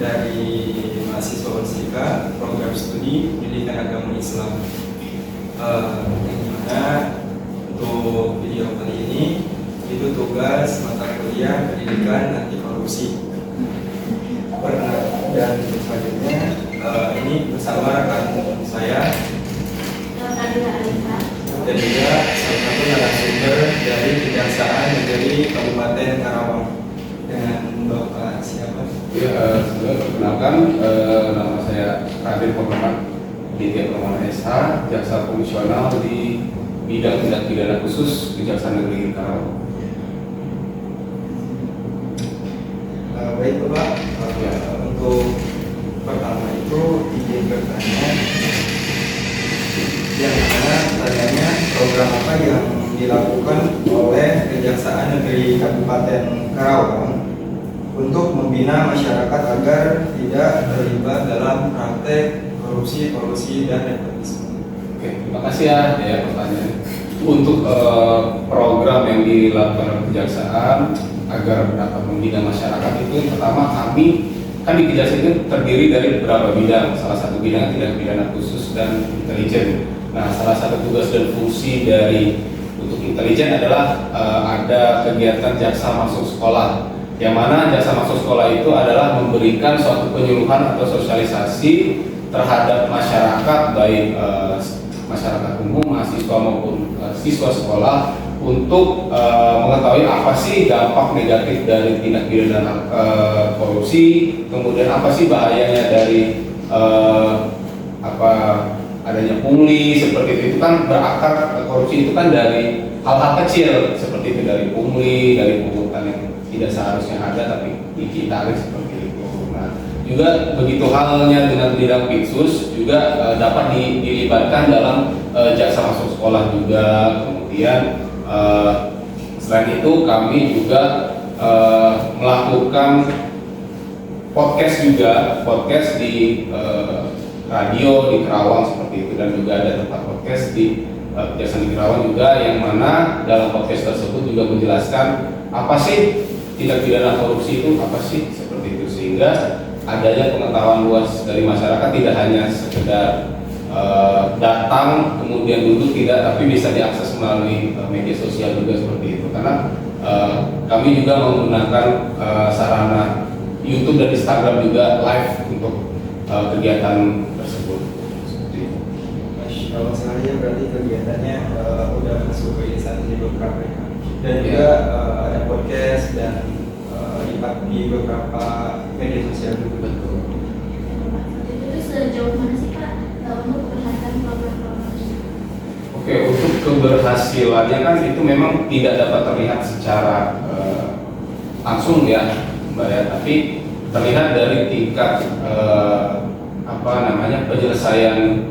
dari mahasiswa Unsika program studi pendidikan agama Islam. Yang dimana untuk video kali ini itu tugas mata kuliah pendidikan anti korupsi. Dan selanjutnya ini bersama rekan saya dan juga salah satu narasumber dari Kejaksaan Negeri Kabupaten Karawang dengan Bapak siapa? Ya, perkenalkan, nama saya Raden Muhammad Ditya Pramana SH, jaksa komisional di bidang tindak pidana khusus Kejaksaan Negeri Karawang. Baik Bapak, untuk pertama itu izin bertanya, yang mana tanyanya program apa yang dilakukan oleh Kejaksaan Negeri Kabupaten Karawang untuk membina masyarakat agar tidak terlibat dalam praktek korupsi dan nepotisme. Oke, terima kasih ya pertanyaan. Untuk program yang dilakukan oleh Kejaksaan agar dapat membina masyarakat itu, yang pertama kami kan di Kejaksaan itu terdiri dari beberapa bidang. Salah satu bidang tindak pidana khusus dan intelijen. Nah, salah satu tugas dan fungsi dari untuk intelijen adalah ada kegiatan jaksa masuk sekolah, yang mana jaksa masuk sekolah itu adalah memberikan suatu penyuluhan atau sosialisasi terhadap masyarakat, baik masyarakat umum, mahasiswa maupun siswa sekolah, untuk mengetahui apa sih dampak negatif dari tindak pidana korupsi, kemudian apa sih bahayanya dari adanya pungli seperti itu kan berakar. Korupsi itu kan dari hal-hal kecil seperti itu, dari pungli, dari pungutan yang tidak seharusnya ada tapi ditarik seperti itu. Nah, juga begitu halnya dengan bidang Pitsus juga dapat dilibatkan dalam jaksa masuk sekolah juga. Kemudian selain itu kami juga melakukan podcast di radio di Karawang seperti itu, dan juga ada tempat podcast di Kejaksaan di Karawang juga, yang mana dalam podcast tersebut juga menjelaskan apa sih tindak pidana korupsi itu, apa sih seperti itu, sehingga adanya pengetahuan luas dari masyarakat, tidak hanya sekedar datang kemudian duduk, tidak, tapi bisa diakses melalui media sosial juga seperti itu, karena kami juga menggunakan sarana YouTube dan Instagram juga live untuk kegiatan tersebut. Kalau misalnya berarti kegiatannya udah masuk ke instansi beberapa ya. Dan juga ada podcast dan di beberapa media sosial juga. Itu sejauh mana sih Pak untuk keberhasilan program-program ini? Oke, untuk keberhasilannya kan itu memang tidak dapat terlihat secara langsung ya Mbak ya, tapi terlihat dari tingkat penyelesaian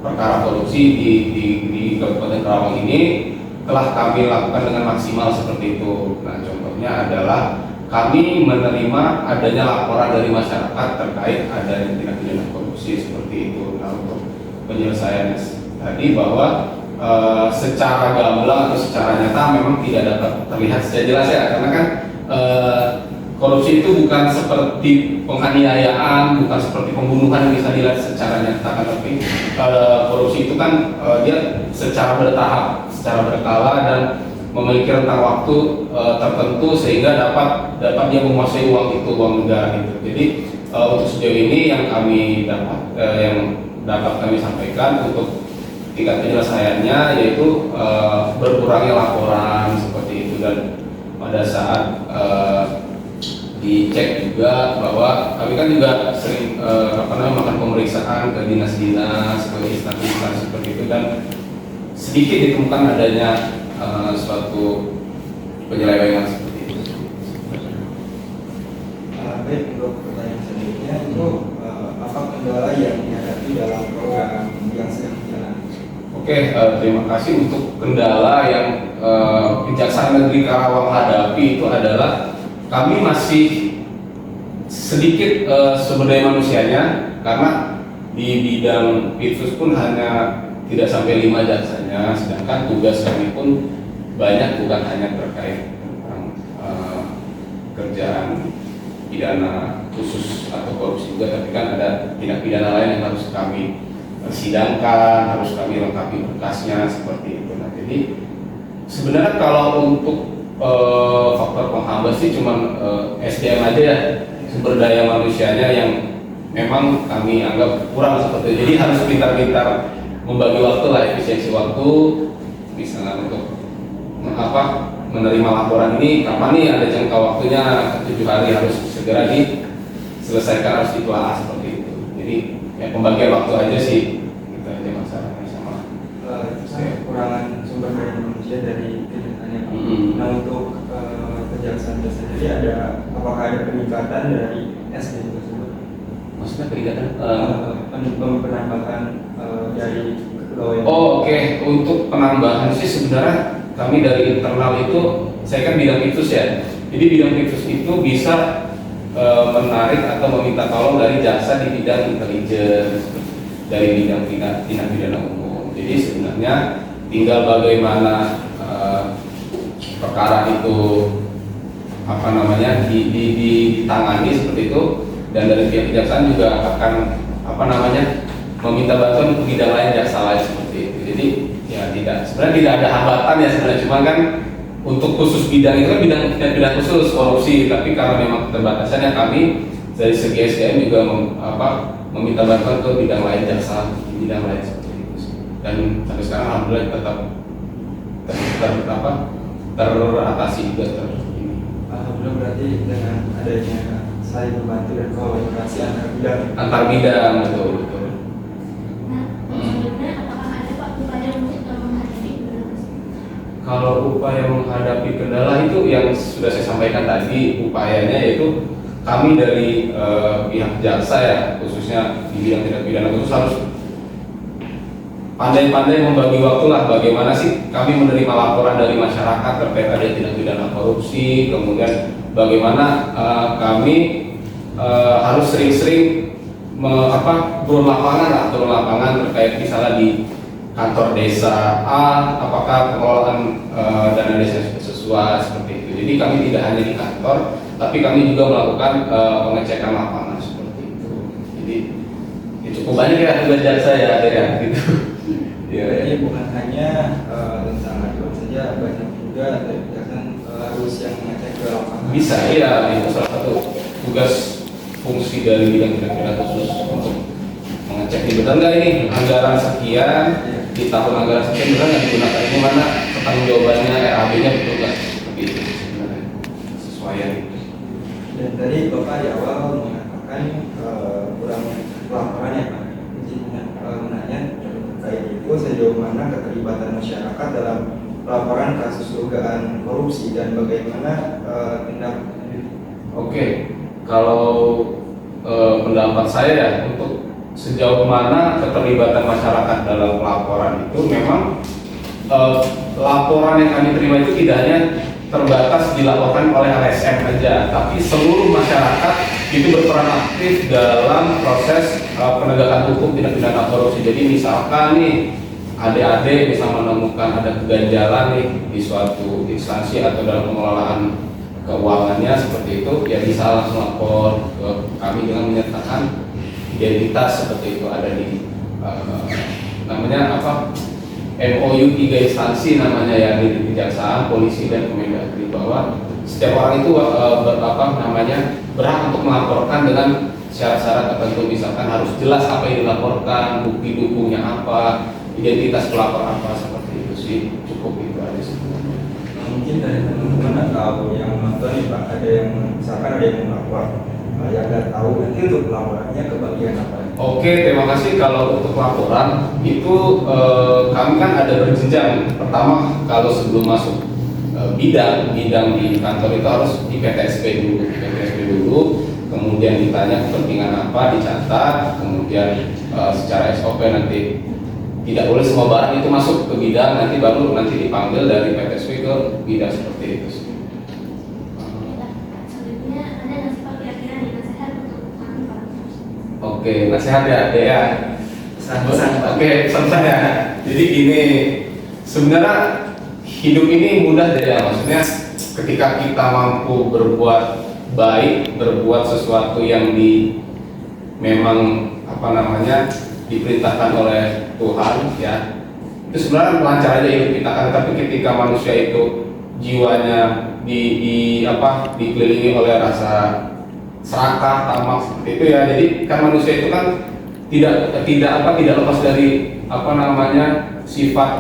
perkara korupsi di Kabupaten Karawang ini telah kami lakukan dengan maksimal seperti itu. Nah, contohnya adalah kami menerima adanya laporan dari masyarakat terkait adanya tindak pidana korupsi seperti itu. Nah, untuk penyelesaiannya tadi bahwa secara gamblang atau secara nyata memang tidak dapat terlihat secara jelas ya, karena kan korupsi itu bukan seperti penganiayaan, bukan seperti pembunuhan yang bisa dilihat secara nyata, tapi korupsi itu kan dia secara bertahap, secara berkala, dan memiliki rentang waktu tertentu sehingga dapat dia menguasai uang itu, uang negara itu. Jadi untuk sejauh ini yang kami dapat kami sampaikan untuk tingkat penyelesaiannya yaitu berkurangnya laporan seperti itu, dan pada saat dicek juga bahwa kami kan juga sering melakukan pemeriksaan ke dinas-dinas, ke instansi-instansi seperti itu, dan sedikit ditemukan adanya suatu penyelewengan seperti itu. Baik, untuk pertanyaan selanjutnya itu apa kendala yang dihadapi dalam program yang sedang berjalan? Oke, terima kasih. Untuk kendala yang Kejaksaan Negeri Karawang hadapi itu adalah kami masih sedikit sumber daya manusianya, karena di bidang Pitsus pun hanya tidak sampai 5 jaksanya, sedangkan tugas kami pun banyak, bukan hanya terkait tentang kerjaan pidana khusus atau korupsi juga, tapi kan ada tindak pidana lain yang harus kami sidangkan, harus kami lengkapi berkasnya seperti itu. Nah, jadi sebenarnya kalau untuk faktor penghambat sih cuman SDM aja ya, sumber daya manusianya yang memang kami anggap kurang seperti itu. Jadi harus pintar-pintar membagi waktu lah, efisiensi waktu, misalnya untuk menerima laporan ini kapan nih ada jangka waktunya 7 hari harus segera diselesaikan, harus ditelaah seperti itu. Jadi ya pembagian waktu aja sih, itu aja masalahnya sama. Kekurangan sumber daya manusia dari kejaksaan. Nah, untuk kejaksaan sendiri apakah ada peningkatan dari SDM tersebut? Maksudnya peningkatan? Penambahan dari pegawai. Oh, oke. Untuk penambahan sih sebenarnya kami dari internal itu, saya kan bidang Pivus ya. Jadi bidang Pivus itu bisa menarik atau meminta tolong dari jasa di bidang intelijen, dari bidang tindak pidana umum. Jadi sebenarnya tinggal bagaimana perkara itu ditangani seperti itu, dan dari pihak kejaksaan juga akan meminta bantuan untuk bidang lain, jasa lain seperti itu. Jadi ya sebenarnya tidak ada hambatan ya sebenarnya, cuma kan untuk khusus bidang itu kan bidang khusus korupsi, tapi karena memang keterbatasannya kami dari segi SDM juga meminta bantuan ke bidang lain, jasa bidang lain seperti itu. Dan sampai sekarang alhamdulillah tetap teratasi juga Alhamdulillah, berarti dengan adanya saling membantu dan kolaborasi antar bidang betul. Nah, sebenarnya apakah ada Pak upaya untuk menghadapi kendala tersebut? Kalau upaya menghadapi kendala itu yang sudah saya sampaikan tadi, upayanya yaitu kami dari pihak jaksa ya, khususnya di bidang tindak pidana khusus harus pandai-pandai membagi waktu lah, bagaimana sih kami menerima laporan dari masyarakat terkait ada tindak pidana korupsi, kemudian bagaimana kami harus sering-sering turun lapangan terkait misalnya di kantor desa A, apakah pengelolaan dana desa sesuai seperti itu. Jadi kami tidak hanya di kantor, tapi kami juga melakukan pengecekan lapangan seperti itu. Jadi ya cukup banyak ya tugas jaksa ya, gitu. Jadi bukan hanya tentang aduan saja, banyak juga dari kejaksaan harus yang mengecek ke lapangan. Bisa, iya, itu salah satu tugas fungsi dari bidang tindak pidana khusus untuk mengecek ini benar nggak ini anggaran sekian di tahun anggaran sekian benar nggak digunakan, ini mana pertanggung jawabannya, RAB-nya betul nggak, seperti itu sebenarnya sesuaian. Dan tadi Bapak di awal mengatakan kurangnya pelaporan ya Pak. Jadi menanya terkait itu sejauh mana keterlibatan masyarakat dalam laporan kasus dugaan korupsi dan bagaimana tindak. Oke, kalau pendapat saya ya, untuk sejauh mana keterlibatan masyarakat dalam pelaporan itu memang laporan yang kami terima itu tidak hanya terbatas dilaporkan oleh LSM saja, tapi seluruh masyarakat itu berperan aktif dalam proses penegakan hukum tindak pidana korupsi. Jadi misalkan nih adik-adik bisa menemukan ada keganjalan nih di suatu instansi atau dalam pengelolaan keuangannya seperti itu, ya bisa langsung lapor ke kami dengan menyertakan identitas seperti itu, ada di namanya MOU 3 instansi namanya ya, di Kejaksaan, Polisi, dan Kemendagri, bahwa setiap orang itu berhak untuk melaporkan dengan syarat-syarat tertentu, misalkan harus jelas apa yang dilaporkan, bukti dukungnya apa, identitas pelapor apa, seperti itu sih, cukup itu aja sih. Mungkin dari teman-teman atau yang nonton nih Pak, ada yang misalkan ada yang melapor, yang nggak tahu nanti untuk laporannya ke bagian apa? Oke, terima kasih. Kalau untuk laporan itu kami kan ada berjenjang. Pertama, kalau sebelum masuk bidang di kantor itu harus di PTSP dulu, kemudian ditanya kepentingan apa, dicatat, kemudian secara SOP nanti tidak boleh semua barang itu masuk ke bidang, nanti baru dipanggil dari PTSP ke bidang, seperti itu sih. Selanjutnya ada nggak sih Pak kira-kira nih nasihat untuk kami Pak? Oke, nasihat ya, Dea. Pesan-pesan Pak. Oke, pesan saya. Jadi gini, sebenarnya hidup ini mudah deh ya, maksudnya ketika kita mampu berbuat baik, berbuat sesuatu yang memang diperintahkan oleh Tuhan, ya, itu sebenarnya lancar aja hidup kita kan. Tapi ketika manusia itu jiwanya dikelilingi oleh rasa serakah, tamak seperti itu, ya, jadi kan manusia itu kan tidak lepas dari sifat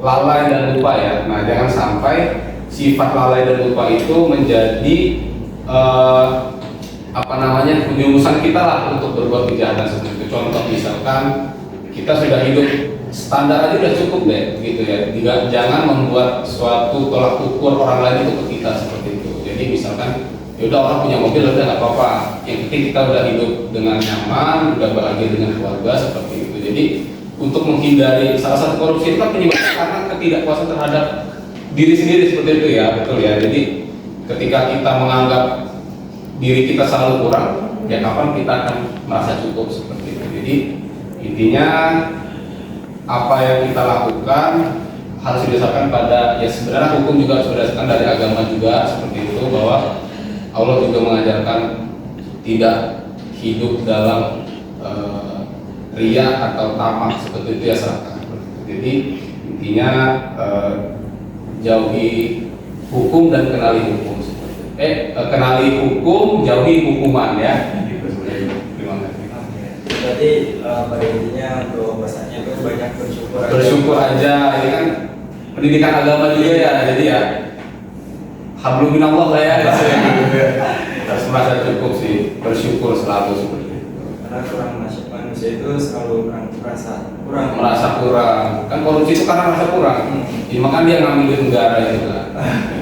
lalai dan lupa, ya. Nah, jangan sampai sifat lalai dan lupa itu menjadi penjurusan kita lah untuk berbuat kejahatan seperti itu. Contoh misalkan kita sudah hidup standar aja udah cukup deh, gitu ya. Jangan membuat suatu tolak ukur orang lain itu ke kita seperti itu. Jadi misalkan yaudah orang punya mobil udah nggak apa-apa, yang penting kita udah hidup dengan nyaman, udah bahagia dengan keluarga seperti itu. Jadi untuk menghindari salah satu korupsi itu kan penyebabnya karena ketidakpuasan terhadap diri sendiri seperti itu, ya, betul ya. Jadi ketika kita menganggap diri kita selalu kurang, ya kapan kita akan merasa cukup seperti itu. Jadi intinya apa yang kita lakukan harus didasarkan pada, ya, sebenarnya hukum juga harus berdasarkan dari agama juga seperti itu, bahwa Allah juga mengajarkan tidak hidup dalam ria atau tamak seperti itu, ya, serakah. Jadi intinya jauhi hukum dan kenali hukum seperti itu. Kenali hukum, jauhi hukuman, ya. Gitu sebenarnya. Terima kasih. Berarti pada intinya untuk pesannya itu banyak bersyukur aja. Bersyukur aja, ini kan pendidikan agama juga, ya. Jadi ya hablum minallah lah, ya. Harus merasa cukup sih, bersyukur selalu seperti itu. Karena kurang manusia itu selalu merasa kurang. Kan korupsi itu karena merasa kurang. Jadi makanya dia ngambil duit negara itu kan.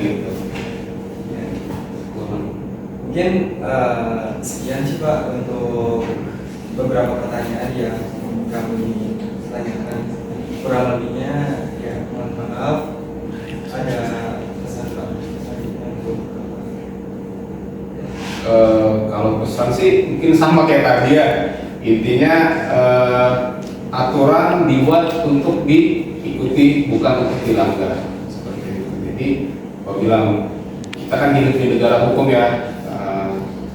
Gitu. Ya. Mungkin sekian sih Pak untuk beberapa pertanyaan yang kami tanyakan. Kurang lebihnya ya mohon maaf. Ada pesan Pak untuk kalau pesan sih mungkin sama kayak tadi, ya. Intinya aturan dibuat untuk diikuti, bukan untuk dilanggar seperti itu. Jadi apabila kita kan hidup di negara hukum, ya,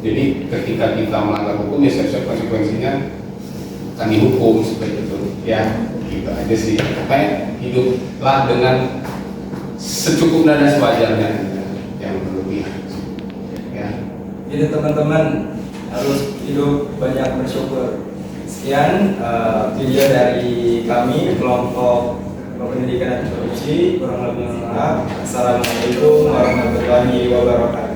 jadi ketika kita melanggar hukum, ya siap-siap konsekuensinya akan dihukum seperti itu, ya. Gitu aja sih. Makanya hiduplah dengan secukupnya dan sewajarnya, yang berlebihan, ya. Jadi teman-teman harus hidup banyak bersyukur. Sekian video dari kami kelompok pendidikan anti korupsi. Kurang lebih maaf. Assalamualaikum warahmatullahi wabarakatuh.